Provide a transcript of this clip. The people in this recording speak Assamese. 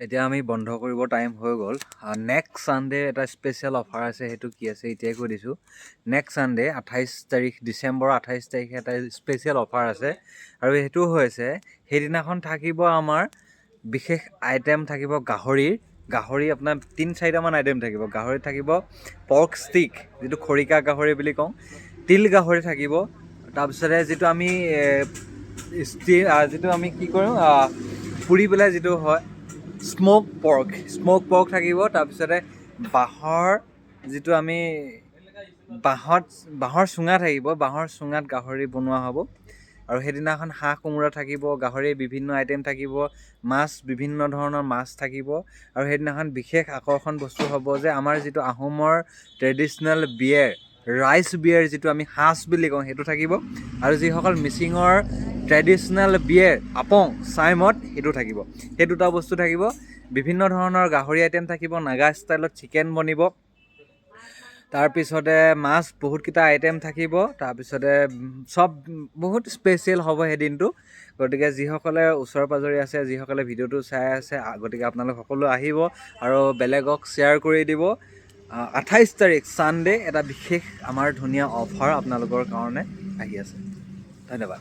এতিয়া আমি বন্ধ কৰিব টাইম হৈ গ'ল। নেক্সট ছানডে এটা স্পেচিয়েল অফাৰ আছে, সেইটো কি আছে এতিয়াই কৈ দিছোঁ। নেক্সট ছানডে 28 তাৰিখ, ডিচেম্বৰ 28 তাৰিখে এটা স্পেচিয়েল অফাৰ আছে আৰু সেইটো হৈছে সেইদিনাখন থাকিব আমাৰ বিশেষ আইটেম থাকিব গাহৰি আপোনাৰ 3-4টামান আইটেম থাকিব। গাহৰি থাকিব পৰ্ক ষ্টিক, যিটো খৰিকা গাহৰি বুলি কওঁ, তিল গাহৰি থাকিব, তাৰপিছতে যিটো আমি কি কৰোঁ পুৰি পেলাই যিটো হয় স্ম'ক পৰ্ক থাকিব। তাৰপিছতে বাঁহৰ চুঙা থাকিব, বাঁহৰ চুঙাত গাহৰি বনোৱা হ'ব। আৰু সেইদিনাখন হাঁহ কোমোৰা থাকিব, গাহৰিৰ বিভিন্ন আইটেম থাকিব, মাছ বিভিন্ন ধৰণৰ মাছ থাকিব। আৰু সেইদিনাখন বিশেষ আকৰ্ষণ বস্তু হ'ব যে আমাৰ যিটো আহোমৰ ট্ৰেডিশ্যনেল বিয়েৰ, ৰাইচ বিয়েৰ, যিটো আমি সাঁজ বুলি কওঁ, সেইটো থাকিব। আৰু যিসকল মিচিঙৰ ট্ৰেডিশ্যনেল বিয়েৰ আপং চাইমদ, সেইটো থাকিব। সেই দুটা বস্তু থাকিব। বিভিন্ন ধৰণৰ গাহৰি আইটেম থাকিব, নাগা ষ্টাইলত চিকেন বনিব, তাৰপিছতে মাছ বহুতকেইটা আইটেম থাকিব। তাৰপিছতে চব বহুত স্পেচিয়েল হ'ব সেই দিনটো। গতিকে যিসকলে ওচৰে পাঁজৰে আছে, যিসকলে ভিডিঅ'টো চাই আছে, গতিকে আপোনালোক সকলো আহিব আৰু বেলেগক শ্বেয়াৰ কৰি দিব। 28 তাৰিখ ছানডে এটা বিশেষ আমাৰ ধুনীয়া অফাৰ আপোনালোকৰ কাৰণে আহি আছে। ধন্যবাদ।